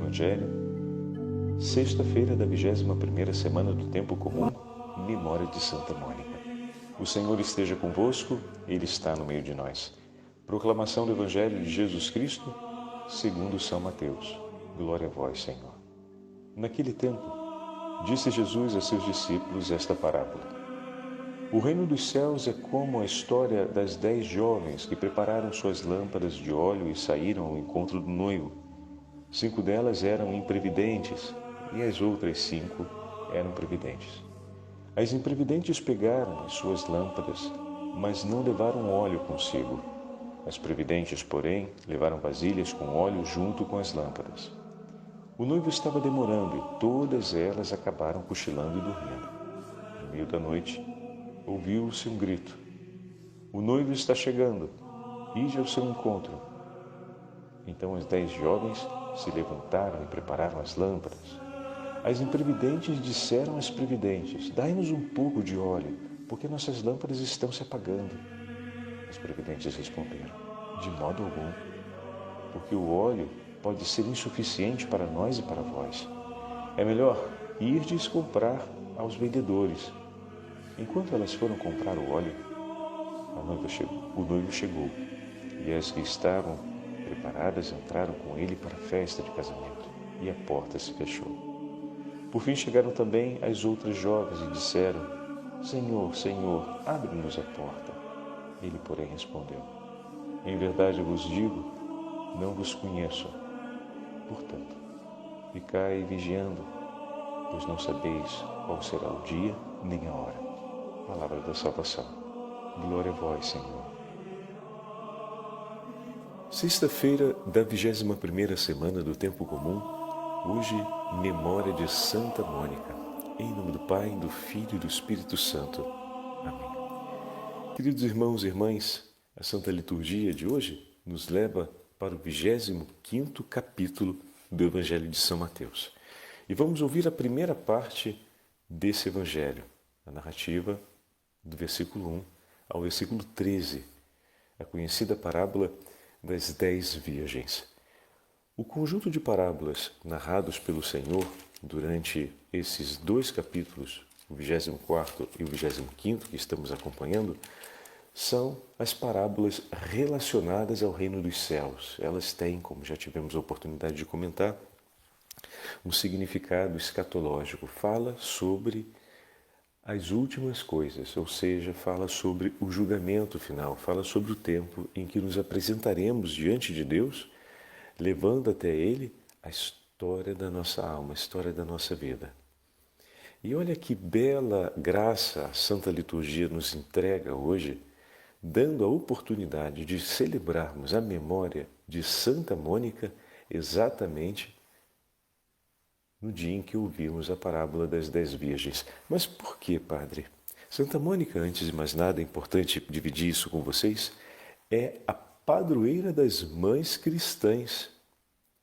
Evangelho, sexta-feira da 21ª semana do Tempo Comum, memória de Santa Mônica. O Senhor esteja convosco, Ele está no meio de nós. Proclamação do Evangelho de Jesus Cristo, segundo São Mateus. Glória a vós, Senhor. Naquele tempo, disse Jesus a seus discípulos esta parábola. O reino dos céus é como a história das 10 jovens que prepararam suas lâmpadas de óleo e saíram ao encontro do noivo. 5 delas eram imprevidentes e as outras 5 eram previdentes. As imprevidentes pegaram as suas lâmpadas, mas não levaram óleo consigo. As previdentes, porém, levaram vasilhas com óleo junto com as lâmpadas. O noivo estava demorando e todas elas acabaram cochilando e dormindo. No meio da noite, ouviu-se um grito. O noivo está chegando, ide ao seu encontro. Então as 10 jovens se levantaram e prepararam as lâmpadas. As imprevidentes disseram às previdentes, dai-nos um pouco de óleo, porque nossas lâmpadas estão se apagando. As previdentes responderam, de modo algum, porque o óleo pode ser insuficiente para nós e para vós. É melhor irdes comprar aos vendedores. Enquanto elas foram comprar o óleo, o noivo chegou, e as que estavam preparadas entraram com ele para a festa de casamento, e a porta se fechou. Por fim chegaram também as outras jovens e disseram, Senhor, Senhor, abre-nos a porta. Ele, porém, respondeu, em verdade eu vos digo, não vos conheço. Portanto, ficai vigiando, pois não sabeis qual será o dia nem a hora. Palavra da salvação. Glória a vós, Senhor. Sexta-feira da 21ª semana do Tempo Comum, hoje, memória de Santa Mônica. Em nome do Pai, do Filho e do Espírito Santo. Amém. Queridos irmãos e irmãs, a Santa Liturgia de hoje nos leva para o 25º capítulo do Evangelho de São Mateus. E vamos ouvir a primeira parte desse Evangelho, a narrativa do versículo 1 ao versículo 13, a conhecida parábola das 10 virgens. O conjunto de parábolas narrados pelo Senhor durante esses 2 capítulos, o 24º e o 25º, que estamos acompanhando, são as parábolas relacionadas ao reino dos céus. Elas têm, como já tivemos a oportunidade de comentar, um significado escatológico. Fala sobre as últimas coisas, ou seja, fala sobre o julgamento final, fala sobre o tempo em que nos apresentaremos diante de Deus, levando até Ele a história da nossa alma, a história da nossa vida. E olha que bela graça a Santa Liturgia nos entrega hoje, dando a oportunidade de celebrarmos a memória de Santa Mônica exatamente no dia em que ouvimos a parábola das 10 virgens. Mas por que, Padre? Santa Mônica, antes de mais nada, é importante dividir isso com vocês, é a padroeira das mães cristãs.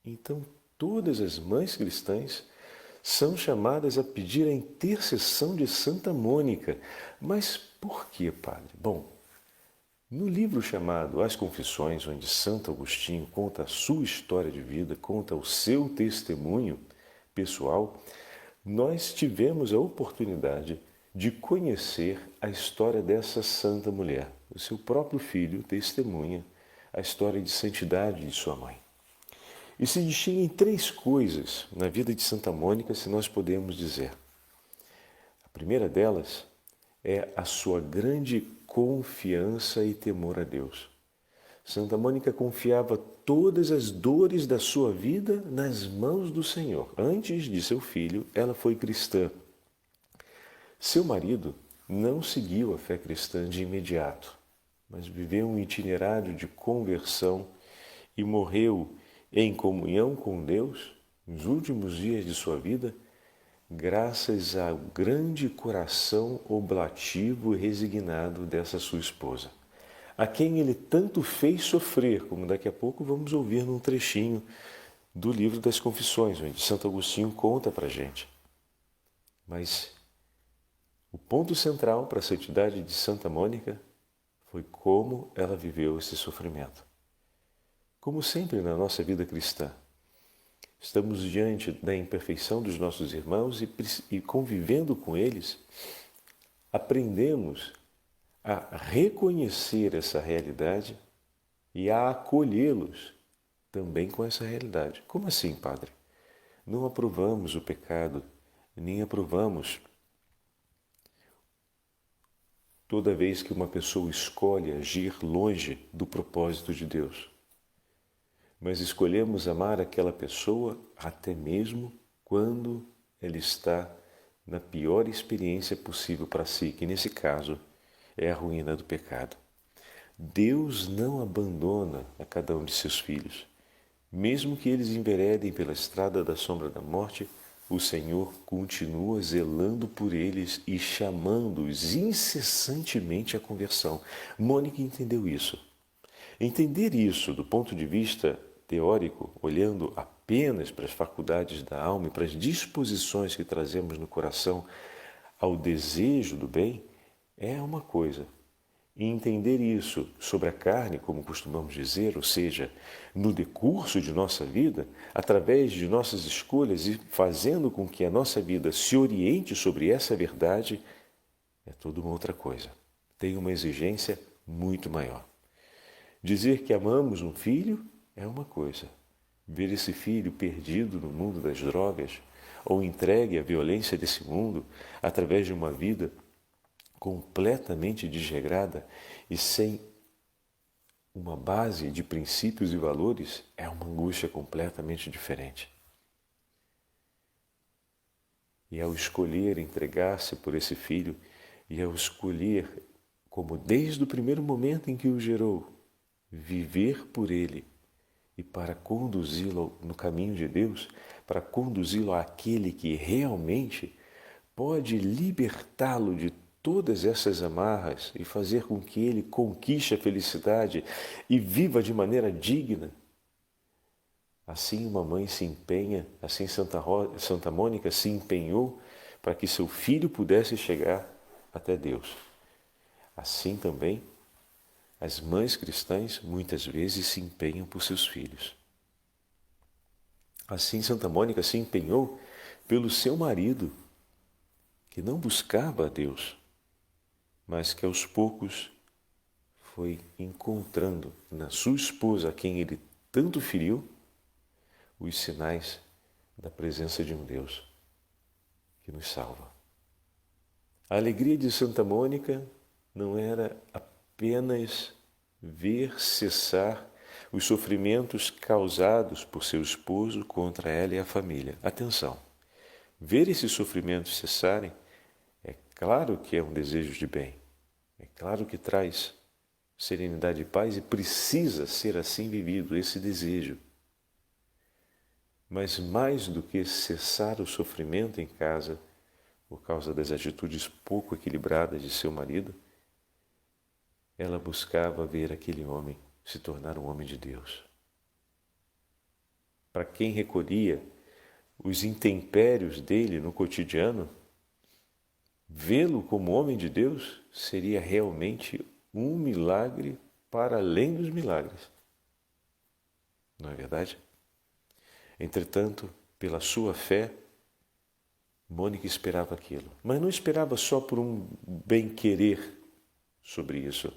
Então, todas as mães cristãs são chamadas a pedir a intercessão de Santa Mônica. Mas por que, Padre? Bom, no livro chamado As Confissões, onde Santo Agostinho conta a sua história de vida, conta o seu testemunho pessoal, nós tivemos a oportunidade de conhecer a história dessa santa mulher. O seu próprio filho testemunha a história de santidade de sua mãe. E se distinguem 3 coisas na vida de Santa Mônica, se nós podemos dizer. A primeira delas é a sua grande confiança e temor a Deus. Santa Mônica confiava todas as dores da sua vida nas mãos do Senhor. Antes de seu filho, ela foi cristã. Seu marido não seguiu a fé cristã de imediato, mas viveu um itinerário de conversão e morreu em comunhão com Deus nos últimos dias de sua vida, graças ao grande coração oblativo e resignado dessa sua esposa, a quem ele tanto fez sofrer, como daqui a pouco vamos ouvir num trechinho do livro das Confissões, onde Santo Agostinho conta para a gente. Mas o ponto central para a santidade de Santa Mônica foi como ela viveu esse sofrimento. Como sempre na nossa vida cristã, estamos diante da imperfeição dos nossos irmãos e convivendo com eles, aprendemos a reconhecer essa realidade e a acolhê-los também com essa realidade. Como assim, Padre? Não aprovamos o pecado, nem aprovamos toda vez que uma pessoa escolhe agir longe do propósito de Deus. Mas escolhemos amar aquela pessoa até mesmo quando ela está na pior experiência possível para si, que nesse caso é a ruína do pecado. Deus não abandona a cada um de seus filhos. Mesmo que eles enveredem pela estrada da sombra da morte, o Senhor continua zelando por eles e chamando-os incessantemente à conversão. Mônica entendeu isso. Entender isso do ponto de vista teórico, olhando apenas para as faculdades da alma e para as disposições que trazemos no coração ao desejo do bem, é uma coisa. E entender isso sobre a carne, como costumamos dizer, ou seja, no decurso de nossa vida, através de nossas escolhas e fazendo com que a nossa vida se oriente sobre essa verdade, é toda uma outra coisa. Tem uma exigência muito maior. Dizer que amamos um filho é uma coisa. Ver esse filho perdido no mundo das drogas ou entregue à violência desse mundo através de uma vida completamente desregrada e sem uma base de princípios e valores é uma angústia completamente diferente. E ao escolher entregar-se por esse filho, e ao escolher, como desde o primeiro momento em que o gerou, viver por ele e para conduzi-lo no caminho de Deus, para conduzi-lo àquele que realmente pode libertá-lo de todas essas amarras e fazer com que ele conquiste a felicidade e viva de maneira digna. Assim uma mãe se empenha, assim Santa Mônica se empenhou para que seu filho pudesse chegar até Deus. Assim também as mães cristãs muitas vezes se empenham por seus filhos. Assim Santa Mônica se empenhou pelo seu marido, que não buscava a Deus, mas que aos poucos foi encontrando na sua esposa, a quem ele tanto feriu, os sinais da presença de um Deus que nos salva. A alegria de Santa Mônica não era apenas ver cessar os sofrimentos causados por seu esposo contra ela e a família. Atenção, ver esses sofrimentos cessarem é claro que é um desejo de bem, é claro que traz serenidade e paz e precisa ser assim vivido esse desejo. Mas mais do que cessar o sofrimento em casa por causa das atitudes pouco equilibradas de seu marido, ela buscava ver aquele homem se tornar um homem de Deus. Para quem recolhia os intempérios dele no cotidiano, vê-lo como homem de Deus seria realmente um milagre para além dos milagres. Não é verdade? Entretanto, pela sua fé, Mônica esperava aquilo. Mas não esperava só por um bem-querer sobre isso,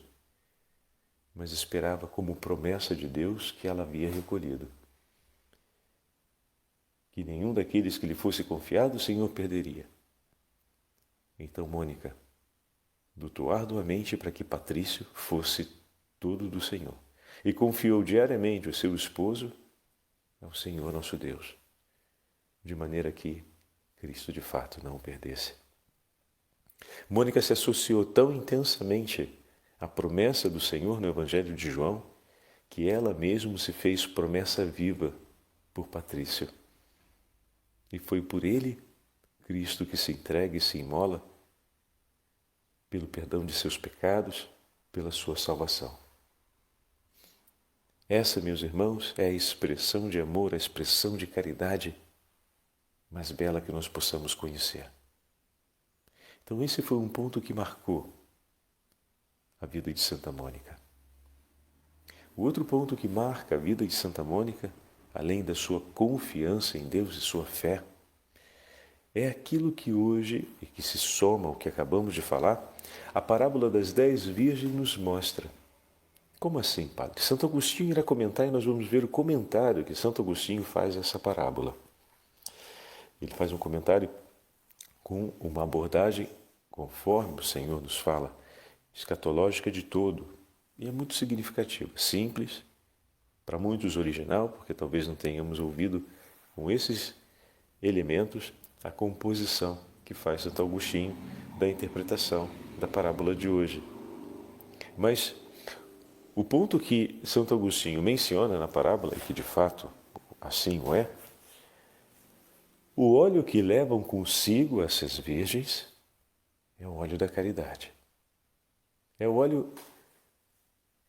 mas esperava como promessa de Deus que ela havia recolhido. Que nenhum daqueles que lhe fosse confiado o Senhor perderia. Então Mônica lutou arduamente para que Patrício fosse tudo do Senhor e confiou diariamente o seu esposo ao Senhor nosso Deus, de maneira que Cristo de fato não o perdesse. Mônica se associou tão intensamente à promessa do Senhor no Evangelho de João que ela mesma se fez promessa viva por Patrício. E foi por ele, Cristo, que se entrega e se imola pelo perdão de seus pecados, pela sua salvação. Essa, meus irmãos, é a expressão de amor, a expressão de caridade mais bela que nós possamos conhecer. Então esse foi um ponto que marcou a vida de Santa Mônica. O outro ponto que marca a vida de Santa Mônica, além da sua confiança em Deus e sua fé, é aquilo que hoje, e que se soma ao que acabamos de falar, a parábola das 10 virgens nos mostra. Como assim, padre? Santo Agostinho irá comentar e nós vamos ver o comentário que Santo Agostinho faz a essa parábola. Ele faz um comentário com uma abordagem, conforme o Senhor nos fala, escatológica de todo. E é muito significativa, simples, para muitos original, porque talvez não tenhamos ouvido com esses elementos a composição que faz Santo Agostinho da interpretação da parábola de hoje. Mas o ponto que Santo Agostinho menciona na parábola, e que de fato assim o é, o óleo que levam consigo essas virgens é o óleo da caridade. É o óleo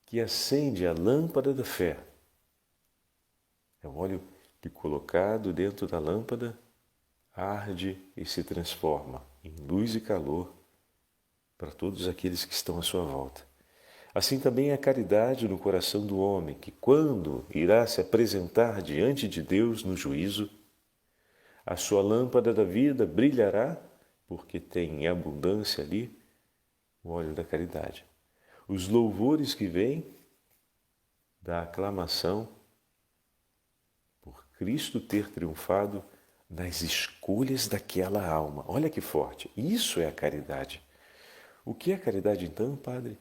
que acende a lâmpada da fé. É o óleo que, colocado dentro da lâmpada, arde e se transforma em luz e calor para todos aqueles que estão à sua volta. Assim também é a caridade no coração do homem, que quando irá se apresentar diante de Deus no juízo, a sua lâmpada da vida brilhará, porque tem em abundância ali o óleo da caridade. Os louvores que vêm da aclamação por Cristo ter triunfado nas escolhas daquela alma. Olha que forte! Isso é a caridade. O que é a caridade então, Padre?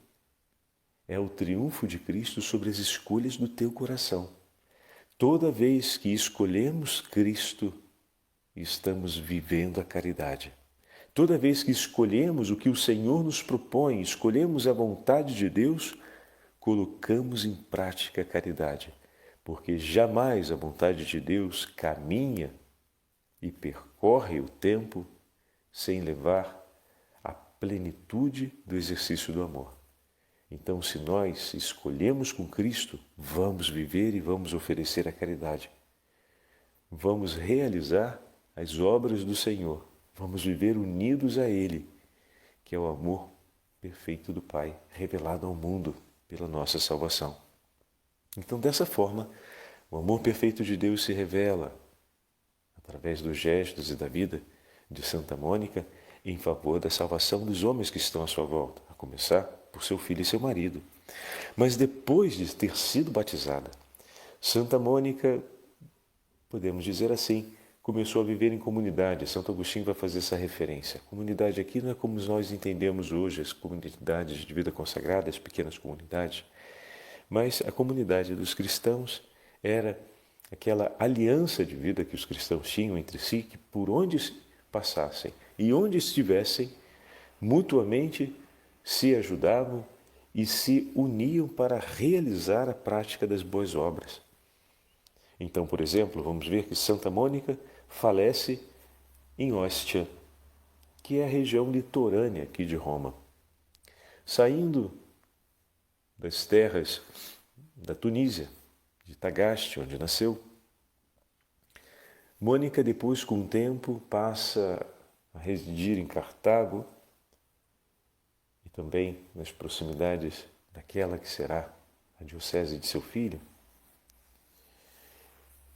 É o triunfo de Cristo sobre as escolhas do teu coração. Toda vez que escolhemos Cristo, estamos vivendo a caridade. Toda vez que escolhemos o que o Senhor nos propõe, escolhemos a vontade de Deus, colocamos em prática a caridade, porque jamais a vontade de Deus caminha e percorre o tempo sem levar à plenitude do exercício do amor. Então, se nós escolhemos com Cristo, vamos viver e vamos oferecer a caridade. Vamos realizar as obras do Senhor. Vamos viver unidos a Ele, que é o amor perfeito do Pai, revelado ao mundo pela nossa salvação. Então, dessa forma, o amor perfeito de Deus se revela através dos gestos e da vida de Santa Mônica em favor da salvação dos homens que estão à sua volta, a começar por seu filho e seu marido. Mas depois de ter sido batizada, Santa Mônica, podemos dizer assim, começou a viver em comunidade. Santo Agostinho vai fazer essa referência. Comunidade aqui não é como nós entendemos hoje, as comunidades de vida consagrada, as pequenas comunidades, mas a comunidade dos cristãos era aquela aliança de vida que os cristãos tinham entre si, que por onde passassem e onde estivessem, mutuamente se ajudavam e se uniam para realizar a prática das boas obras. Então, por exemplo, vamos ver que Santa Mônica falece em Ostia, que é a região litorânea aqui de Roma. Saindo das terras da Tunísia, de Tagaste, onde nasceu, Mônica depois, com o tempo, passa a residir em Cartago e também nas proximidades daquela que será a diocese de seu filho,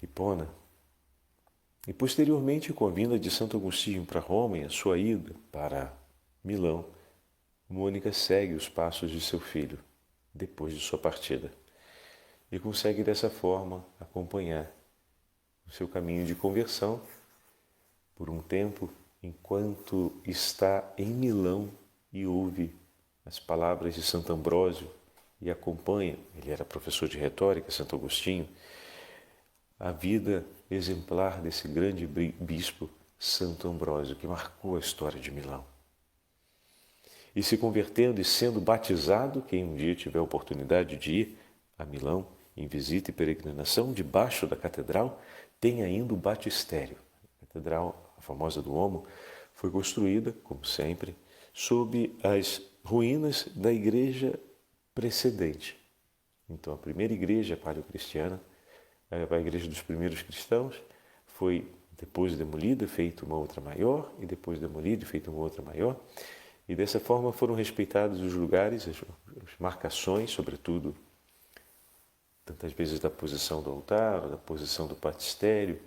Hipona. E posteriormente, com a vinda de Santo Agostinho para Roma e a sua ida para Milão, Mônica segue os passos de seu filho depois de sua partida e consegue dessa forma acompanhar o seu caminho de conversão por um tempo, enquanto está em Milão e ouve as palavras de Santo Ambrósio e acompanha, ele era professor de retórica, Santo Agostinho, a vida exemplar desse grande bispo Santo Ambrósio, que marcou a história de Milão. E se convertendo e sendo batizado, quem um dia tiver a oportunidade de ir a Milão em visita e peregrinação, debaixo da catedral tem ainda o batistério. A catedral, a famosa do Duomo, foi construída, como sempre, sob as ruínas da igreja precedente. Então, a primeira igreja paleocristiana, a igreja dos primeiros cristãos, foi depois demolida, feita uma outra maior, e depois demolida e feita uma outra maior. E dessa forma foram respeitados os lugares, as marcações, sobretudo tantas vezes da posição do altar, da posição do batistério,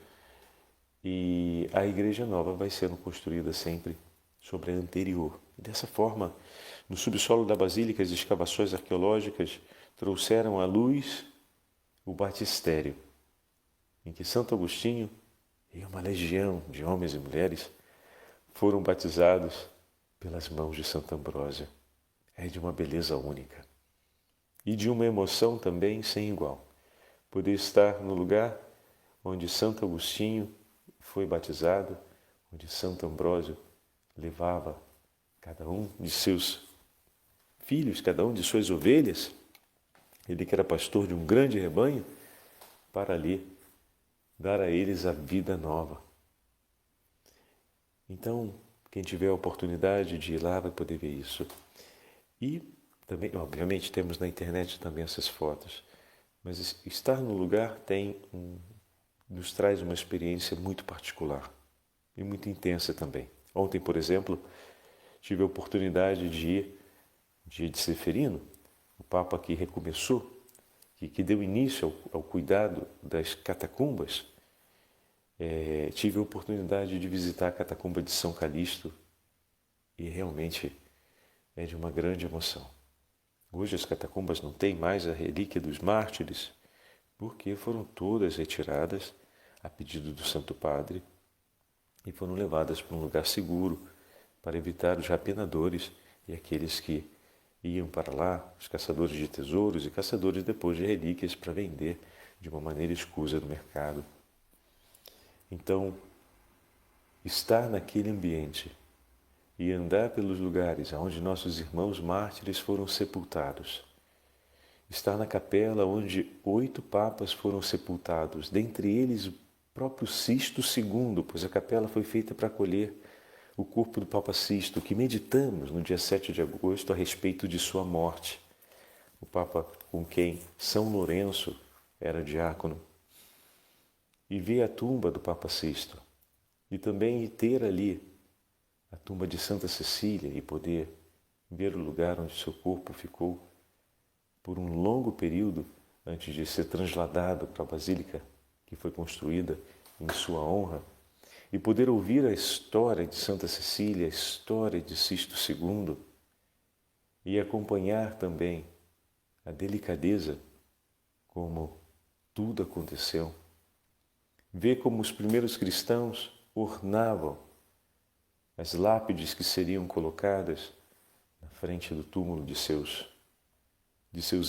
e a igreja nova vai sendo construída sempre sobre a anterior. E dessa forma, no subsolo da basílica, as escavações arqueológicas trouxeram à luz o batistério, em que Santo Agostinho e uma legião de homens e mulheres foram batizados pelas mãos de Santo Ambrósio. É de uma beleza única e de uma emoção também sem igual. Poder estar no lugar onde Santo Agostinho foi batizado, onde Santo Ambrósio levava cada um de seus filhos, cada um de suas ovelhas, ele que era pastor de um grande rebanho, para ali dar a eles a vida nova. Então, quem tiver a oportunidade de ir lá vai poder ver isso. E também, obviamente, temos na internet também essas fotos, mas estar no lugar nos traz uma experiência muito particular e muito intensa também. Ontem, por exemplo, tive a oportunidade de ir, dia de Seferino, o Papa que recomeçou, que deu início ao cuidado das catacumbas. Tive a oportunidade de visitar a catacumba de São Calixto e realmente é de uma grande emoção. Hoje as catacumbas não têm mais a relíquia dos mártires, porque foram todas retiradas a pedido do Santo Padre e foram levadas para um lugar seguro para evitar os rapinadores e aqueles que iam para lá, os caçadores de tesouros e caçadores depois de relíquias para vender de uma maneira escusa no mercado. Então, estar naquele ambiente e andar pelos lugares onde nossos irmãos mártires foram sepultados, estar na capela onde 8 papas foram sepultados, dentre eles o próprio Sisto II, pois a capela foi feita para acolher o corpo do Papa Sisto, que meditamos no dia 7 de agosto a respeito de sua morte. O Papa com quem São Lourenço era diácono. E ver a tumba do Papa Sisto. E também ter ali a tumba de Santa Cecília e poder ver o lugar onde seu corpo ficou por um longo período antes de ser trasladado para a basílica que foi construída em sua honra, e poder ouvir a história de Santa Cecília, a história de Sisto II, e acompanhar também a delicadeza como tudo aconteceu. Ver como os primeiros cristãos ornavam as lápides que seriam colocadas na frente do túmulo de seus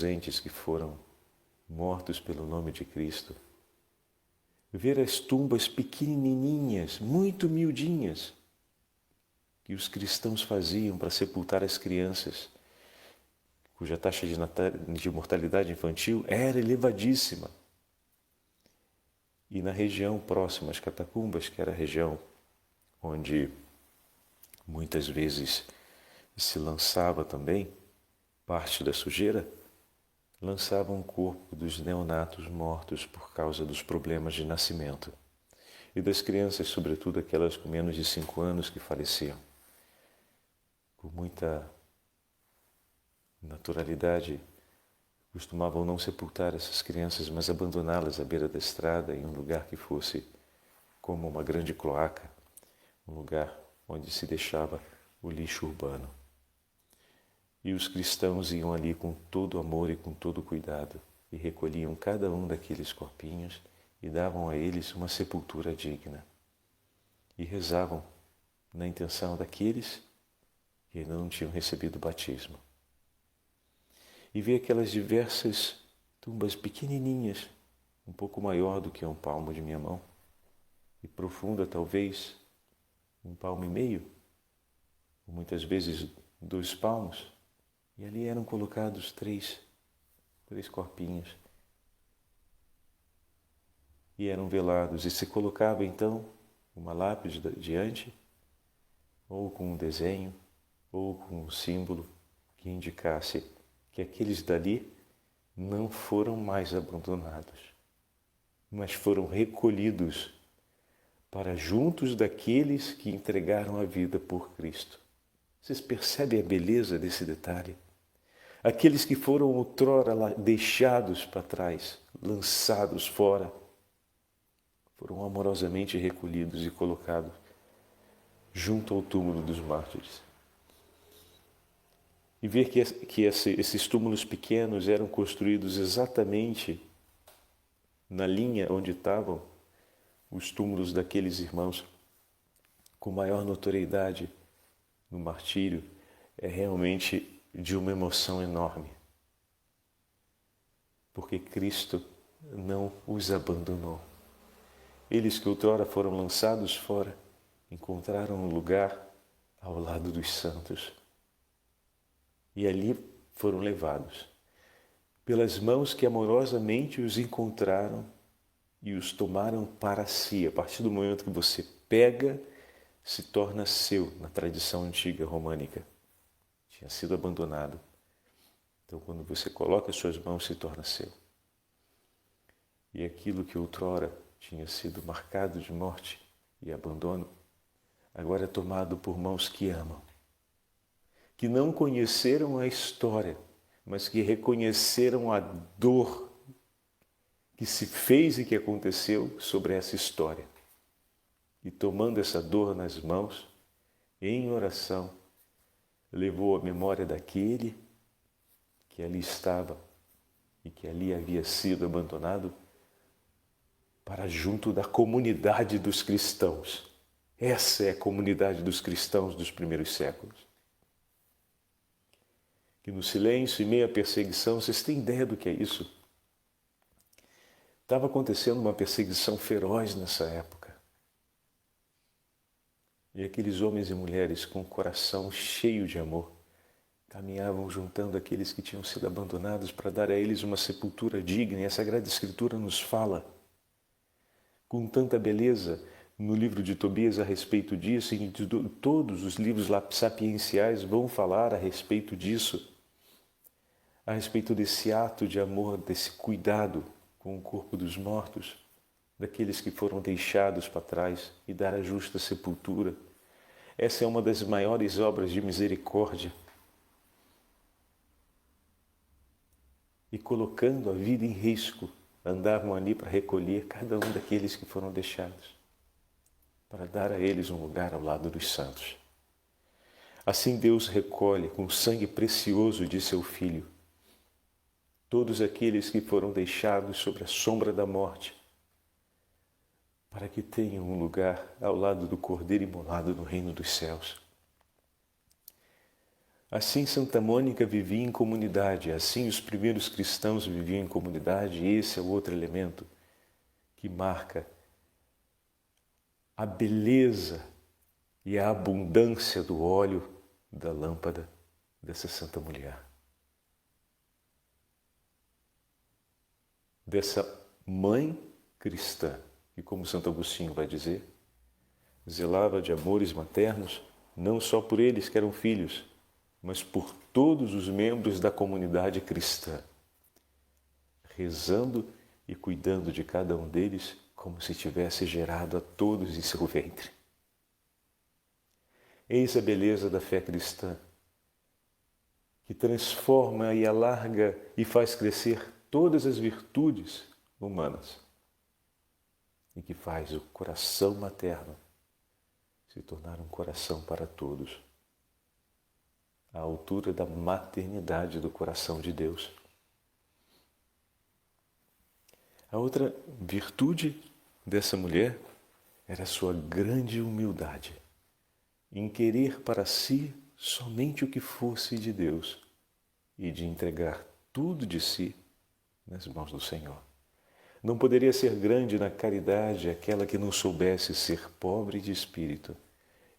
entes que foram mortos pelo nome de Cristo. Ver as tumbas pequenininhas, muito miudinhas, que os cristãos faziam para sepultar as crianças, cuja taxa de mortalidade infantil era elevadíssima. E na região próxima às catacumbas, que era a região onde muitas vezes se lançava também parte da sujeira, lançavam o corpo dos neonatos mortos por causa dos problemas de nascimento e das crianças, sobretudo aquelas com menos de 5 anos que faleciam. Com muita naturalidade, costumavam não sepultar essas crianças, mas abandoná-las à beira da estrada em um lugar que fosse como uma grande cloaca, um lugar onde se deixava o lixo urbano. E os cristãos iam ali com todo amor e com todo cuidado e recolhiam cada um daqueles corpinhos e davam a eles uma sepultura digna. E rezavam na intenção daqueles que ainda não tinham recebido o batismo. E ver aquelas diversas tumbas pequenininhas, um pouco maior do que um palmo de minha mão, e profunda talvez 1,5 palmos, ou muitas vezes 2 palmos, e ali eram colocados três corpinhos. E eram velados, e se colocava então uma lápide diante, ou com um desenho, ou com um símbolo que indicasse que aqueles dali não foram mais abandonados, mas foram recolhidos para juntos daqueles que entregaram a vida por Cristo. Vocês percebem a beleza desse detalhe? Aqueles que foram outrora deixados para trás, lançados fora, foram amorosamente recolhidos e colocados junto ao túmulo dos mártires. E ver que esses túmulos pequenos eram construídos exatamente na linha onde estavam os túmulos daqueles irmãos com maior notoriedade no martírio, é realmente de uma emoção enorme. Porque Cristo não os abandonou. Eles que outrora foram lançados fora, encontraram um lugar ao lado dos santos. E ali foram levados pelas mãos que amorosamente os encontraram e os tomaram para si. A partir do momento que você pega, se torna seu, na tradição antiga românica. Tinha sido abandonado. Então, quando você coloca as suas mãos, se torna seu. E aquilo que outrora tinha sido marcado de morte e abandono, agora é tomado por mãos que amam, que não conheceram a história, mas que reconheceram a dor que se fez e que aconteceu sobre essa história. E tomando essa dor nas mãos, em oração, levou a memória daquele que ali estava e que ali havia sido abandonado para junto da comunidade dos cristãos. Essa é a comunidade dos cristãos dos primeiros séculos. Que no silêncio e meio à perseguição, vocês têm ideia do que é isso? Estava acontecendo uma perseguição feroz nessa época. E aqueles homens e mulheres com o coração cheio de amor caminhavam juntando aqueles que tinham sido abandonados para dar a eles uma sepultura digna. E a Sagrada Escritura nos fala com tanta beleza no livro de Tobias a respeito disso, e todos os livros sapienciais vão falar a respeito disso, a respeito desse ato de amor, desse cuidado com o corpo dos mortos, daqueles que foram deixados para trás e dar a justa sepultura. Essa é uma das maiores obras de misericórdia. E colocando a vida em risco, andavam ali para recolher cada um daqueles que foram deixados, para dar a eles um lugar ao lado dos santos. Assim Deus recolhe com o sangue precioso de seu Filho todos aqueles que foram deixados sobre a sombra da morte, para que tenham um lugar ao lado do Cordeiro imolado no reino dos céus. Assim Santa Mônica vivia em comunidade, assim os primeiros cristãos viviam em comunidade, e esse é o outro elemento que marca a beleza e a abundância do óleo da lâmpada dessa santa mulher. Dessa mãe cristã, que, como Santo Agostinho vai dizer, zelava de amores maternos, não só por eles que eram filhos, mas por todos os membros da comunidade cristã, rezando e cuidando de cada um deles como se tivesse gerado a todos em seu ventre. Eis a beleza da fé cristã, que transforma e alarga e faz crescer todas as virtudes humanas e que faz o coração materno se tornar um coração para todos, à altura da maternidade do coração de Deus. A outra virtude dessa mulher era a sua grande humildade, em querer para si somente o que fosse de Deus e de entregar tudo de si nas mãos do Senhor. Não poderia ser grande na caridade aquela que não soubesse ser pobre de espírito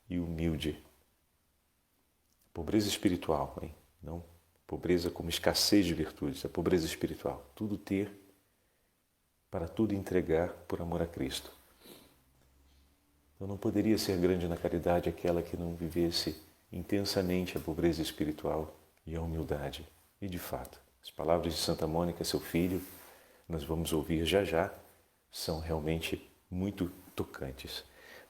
e humilde. Pobreza espiritual, hein? Não pobreza como escassez de virtudes, a pobreza espiritual. Tudo ter, para tudo entregar por amor a Cristo. Então não poderia ser grande na caridade aquela que não vivesse intensamente a pobreza espiritual e a humildade. E de fato, as palavras de Santa Mônica, seu filho, nós vamos ouvir já já, são realmente muito tocantes.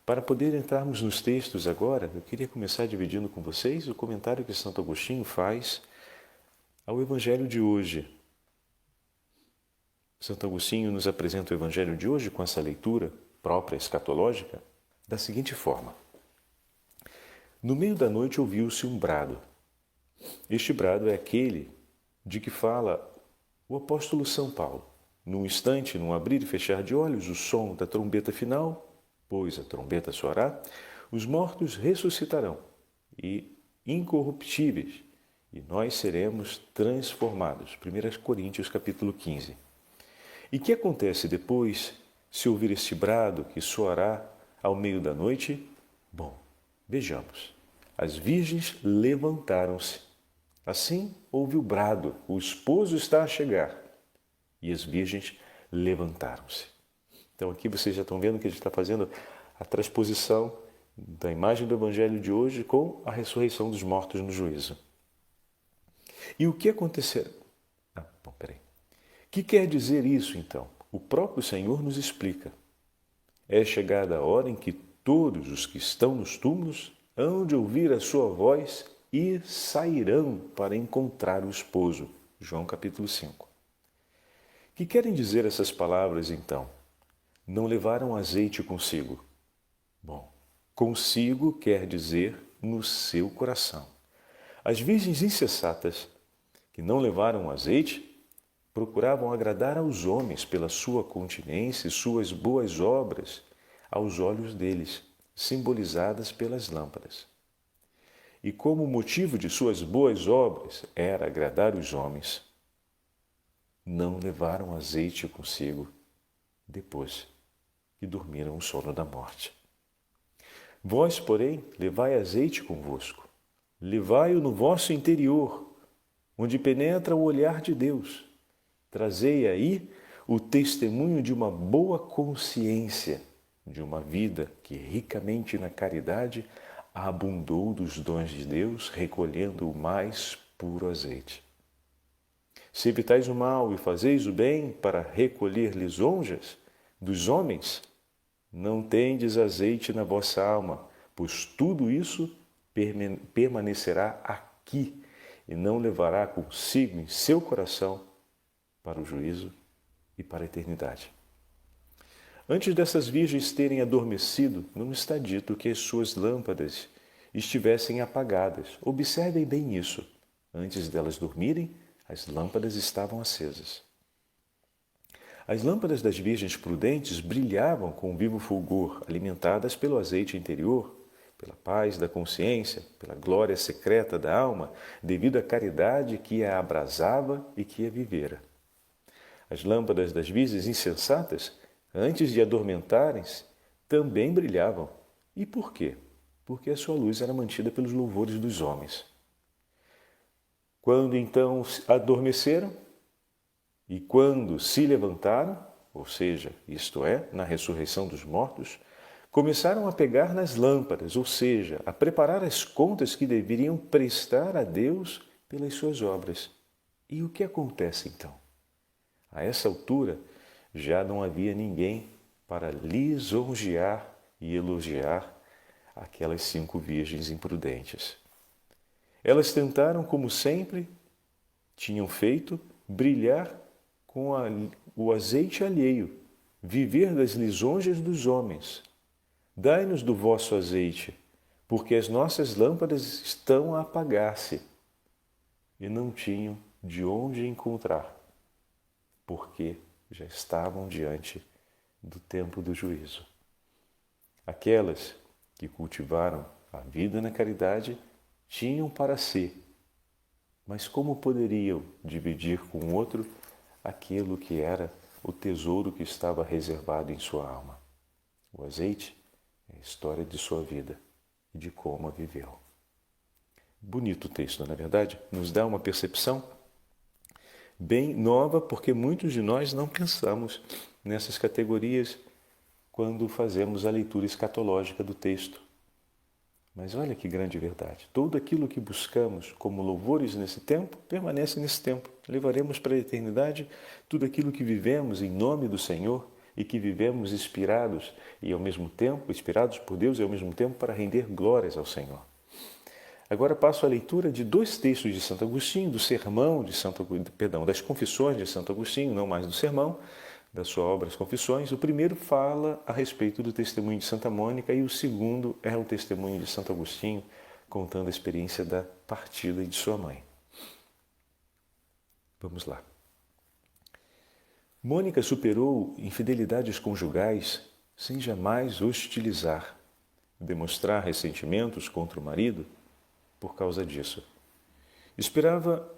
Para poder entrarmos nos textos agora, eu queria começar dividindo com vocês o comentário que Santo Agostinho faz ao Evangelho de hoje. Santo Agostinho nos apresenta o Evangelho de hoje com essa leitura própria escatológica da seguinte forma. No meio da noite ouviu-se um brado. Este brado é aquele de que fala o apóstolo São Paulo. Num instante, num abrir e fechar de olhos, o som da trombeta final, pois a trombeta soará, os mortos ressuscitarão e incorruptíveis, e nós seremos transformados. 1 Coríntios capítulo 15. E que acontece depois, se ouvir este brado que soará ao meio da noite? Bom, vejamos. As virgens levantaram-se. Assim houve o brado, o esposo está a chegar. E as virgens levantaram-se. Então aqui vocês já estão vendo que a gente está fazendo a transposição da imagem do Evangelho de hoje com a ressurreição dos mortos no juízo. E o que acontecerá? O que quer dizer isso, então? O próprio Senhor nos explica. É chegada a hora em que todos os que estão nos túmulos hão de ouvir a sua voz e sairão para encontrar o esposo. João capítulo 5. O que querem dizer essas palavras, então? Não levaram azeite consigo. Bom, consigo quer dizer no seu coração. As virgens insensatas que não levaram azeite procuravam agradar aos homens pela sua continência e suas boas obras aos olhos deles, simbolizadas pelas lâmpadas. E como o motivo de suas boas obras era agradar os homens, não levaram azeite consigo depois que dormiram o sono da morte. Vós, porém, levai azeite convosco, levai-o no vosso interior, onde penetra o olhar de Deus. Trazei aí o testemunho de uma boa consciência, de uma vida que ricamente na caridade abundou dos dons de Deus, recolhendo o mais puro azeite. Se evitais o mal e fazeis o bem para recolher lisonjas dos homens, não tendes azeite na vossa alma, pois tudo isso permanecerá aqui e não levará consigo em seu coração para o juízo e para a eternidade. Antes dessas virgens terem adormecido, não está dito que as suas lâmpadas estivessem apagadas. Observem bem isso. Antes delas dormirem, as lâmpadas estavam acesas. As lâmpadas das virgens prudentes brilhavam com vivo fulgor, alimentadas pelo azeite interior, pela paz da consciência, pela glória secreta da alma, devido à caridade que a abrasava e que a vivera. As lâmpadas das virgens insensatas, antes de adormentarem-se, também brilhavam. E por quê? Porque a sua luz era mantida pelos louvores dos homens. Quando então adormeceram e quando se levantaram, ou seja, isto é, na ressurreição dos mortos, começaram a pegar nas lâmpadas, ou seja, a preparar as contas que deveriam prestar a Deus pelas suas obras. E o que acontece então? A essa altura, já não havia ninguém para lisonjear e elogiar aquelas 5 virgens imprudentes. Elas tentaram, como sempre tinham feito, brilhar com o azeite alheio, viver das lisonjas dos homens. Dai-nos do vosso azeite, porque as nossas lâmpadas estão a apagar-se. E não tinham de onde encontrar, porque já estavam diante do tempo do juízo. Aquelas que cultivaram a vida na caridade tinham para si, mas como poderiam dividir com o outro aquilo que era o tesouro que estava reservado em sua alma? O azeite é a história de sua vida e de como a viveu. Bonito texto, não é verdade? Nos dá uma percepção bem nova, porque muitos de nós não pensamos nessas categorias quando fazemos a leitura escatológica do texto. Mas olha que grande verdade. Tudo aquilo que buscamos como louvores nesse tempo, permanece nesse tempo. Levaremos para a eternidade tudo aquilo que vivemos em nome do Senhor e que vivemos inspirados e ao mesmo tempo, inspirados por Deus e ao mesmo tempo para render glórias ao Senhor. Agora passo a leitura de dois textos de Santo Agostinho, do sermão das Confissões de Santo Agostinho, não mais do sermão, da sua obra As Confissões. O primeiro fala a respeito do testemunho de Santa Mônica e o segundo é o testemunho de Santo Agostinho, contando a experiência da partida de sua mãe. Vamos lá. Mônica superou infidelidades conjugais sem jamais hostilizar, demonstrar ressentimentos contra o marido por causa disso. Esperava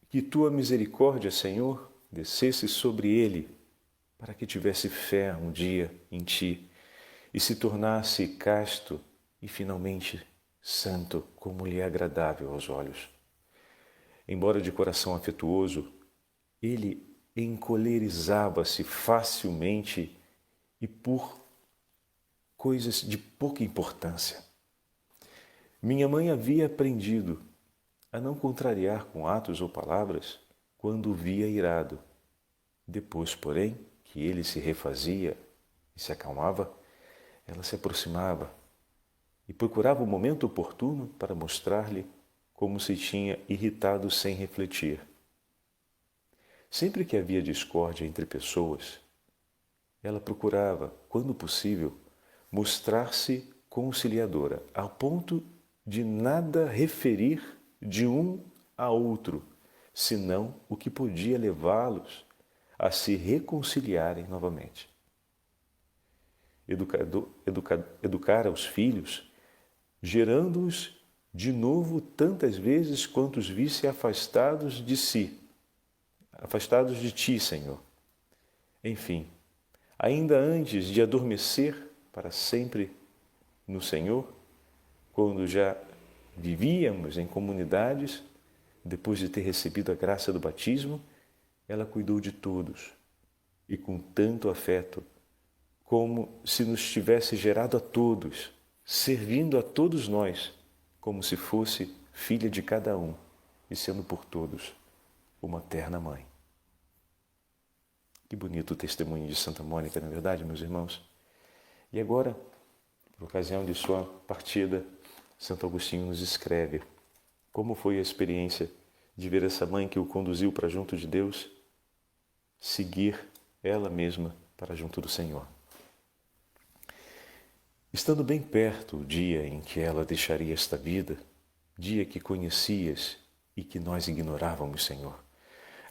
que tua misericórdia, Senhor, descesse sobre ele, para que tivesse fé um dia em ti e se tornasse casto e finalmente santo, como lhe é agradável aos olhos. Embora de coração afetuoso, ele encolerizava-se facilmente e por coisas de pouca importância. Minha mãe havia aprendido a não contrariar com atos ou palavras quando o via irado. Depois, porém, que ele se refazia e se acalmava, ela se aproximava e procurava o momento oportuno para mostrar-lhe como se tinha irritado sem refletir. Sempre que havia discórdia entre pessoas, ela procurava, quando possível, mostrar-se conciliadora, ao ponto de nada referir de um a outro, senão o que podia levá-los a se reconciliarem novamente. Educar aos filhos, gerando-os de novo tantas vezes quanto os visse afastados de si, afastados de ti, Senhor. Enfim, ainda antes de adormecer para sempre no Senhor, quando já vivíamos em comunidades, depois de ter recebido a graça do batismo, ela cuidou de todos e com tanto afeto, como se nos tivesse gerado a todos, servindo a todos nós, como se fosse filha de cada um e sendo por todos uma terna mãe. Que bonito o testemunho de Santa Mônica, não é verdade, meus irmãos? E agora, por ocasião de sua partida, Santo Agostinho nos escreve como foi a experiência de ver essa mãe que o conduziu para junto de Deus, seguir ela mesma para junto do Senhor. Estando bem perto o dia em que ela deixaria esta vida, dia que conhecias e que nós ignorávamos, Senhor,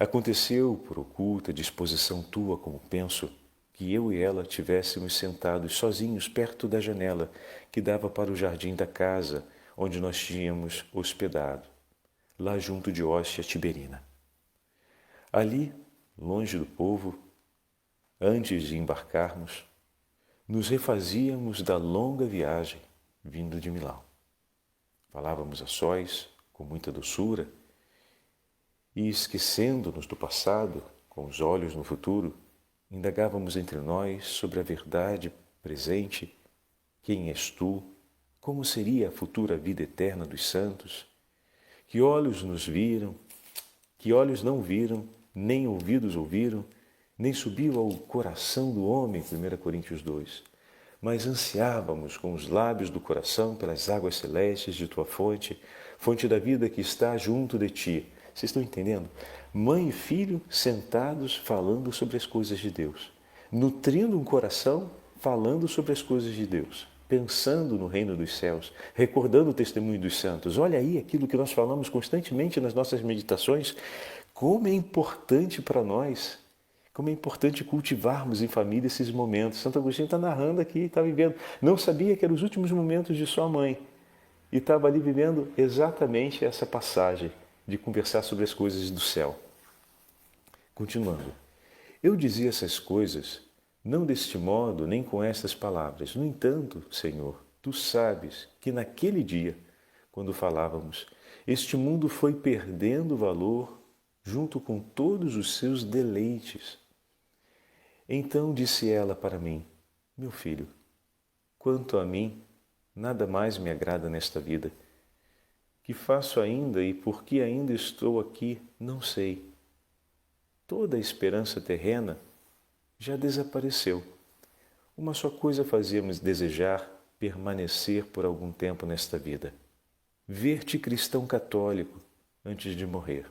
aconteceu, por oculta disposição tua, como penso, que eu e ela tivéssemos sentados sozinhos perto da janela que dava para o jardim da casa onde nós tínhamos hospedado, lá junto de Hóstia Tiberina. Ali, longe do povo, antes de embarcarmos, nos refazíamos da longa viagem vindo de Milão. Falávamos a sós, com muita doçura, e esquecendo-nos do passado, com os olhos no futuro, indagávamos entre nós sobre a verdade presente, quem és tu, como seria a futura vida eterna dos santos, que olhos nos viram, que olhos não viram, nem ouvidos ouviram, nem subiu ao coração do homem, 1 Coríntios 2, mas ansiávamos com os lábios do coração pelas águas celestes de tua fonte, fonte da vida que está junto de ti. Vocês estão entendendo? Mãe e filho sentados falando sobre as coisas de Deus, nutrindo um coração falando sobre as coisas de Deus, pensando no reino dos céus, recordando o testemunho dos santos. Olha aí aquilo que nós falamos constantemente nas nossas meditações, como é importante para nós, como é importante cultivarmos em família esses momentos. Santo Agostinho está narrando aqui, está vivendo. Não sabia que eram os últimos momentos de sua mãe e estava ali vivendo exatamente essa passagem de conversar sobre as coisas do céu. Continuando. Eu dizia essas coisas, não deste modo, nem com estas palavras. No entanto, Senhor, tu sabes que naquele dia, quando falávamos, este mundo foi perdendo valor junto com todos os seus deleites. Então disse ela para mim, meu filho, quanto a mim, nada mais me agrada nesta vida. Que faço ainda e por que ainda estou aqui, não sei. Toda a esperança terrena já desapareceu. Uma só coisa fazia-me desejar permanecer por algum tempo nesta vida. ver-te cristão católico antes de morrer.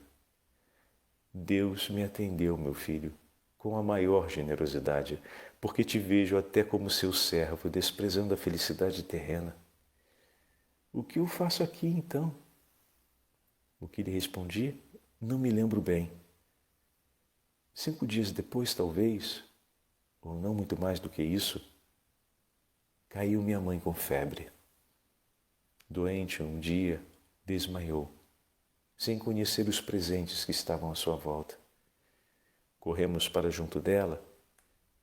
Deus me atendeu, meu filho, com a maior generosidade, porque te vejo até como seu servo, desprezando a felicidade terrena. O que eu faço aqui, então? O que lhe respondi, não me lembro bem. 5 dias depois, talvez, ou não muito mais do que isso, caiu minha mãe com febre. Doente, um dia, desmaiou, sem conhecer os presentes que estavam à sua volta. Corremos para junto dela,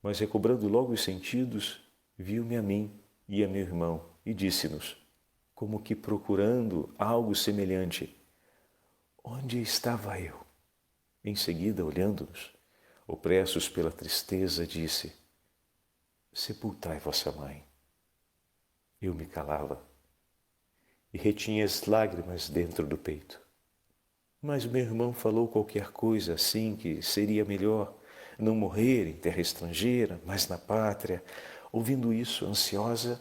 mas recobrando logo os sentidos, viu-me a mim e a meu irmão e disse-nos, como que procurando algo semelhante, onde estava eu? Em seguida, olhando-nos, opressos pela tristeza, disse, sepultai vossa mãe. Eu me calava e retinha as lágrimas dentro do peito. Mas meu irmão falou qualquer coisa assim que seria melhor não morrer em terra estrangeira, mas na pátria. Ouvindo isso, ansiosa,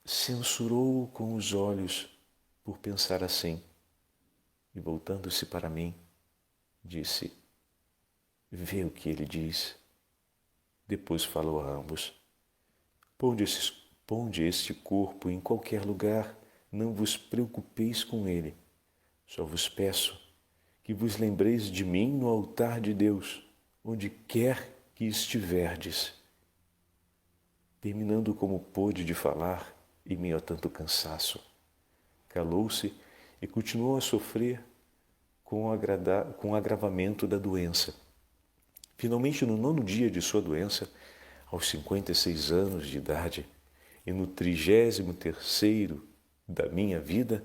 censurou-o com os olhos por pensar assim. E voltando-se para mim, disse, vê o que ele diz. Depois falou a ambos, ponde este corpo em qualquer lugar, não vos preocupeis com ele. Só vos peço que vos lembreis de mim no altar de Deus, onde quer que estiverdes. Terminando como pôde de falar, em meio a tanto cansaço, calou-se e continuou a sofrer com o agravamento da doença. Finalmente, no 9º dia de sua doença, aos 56 anos de idade, e no 33º da minha vida,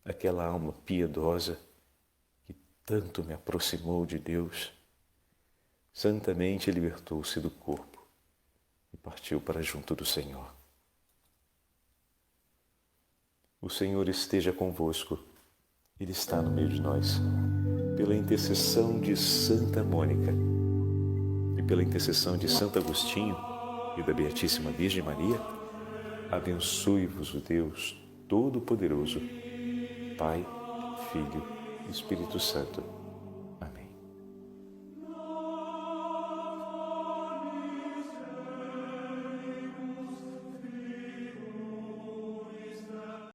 aquela alma piedosa que tanto me aproximou de Deus, santamente libertou-se do corpo e partiu para junto do Senhor. O Senhor esteja convosco, Ele está no meio de nós. Pela intercessão de Santa Mônica e pela intercessão de Santo Agostinho e da Beatíssima Virgem Maria, abençoe-vos o Deus Todo-Poderoso, Pai, Filho e Espírito Santo.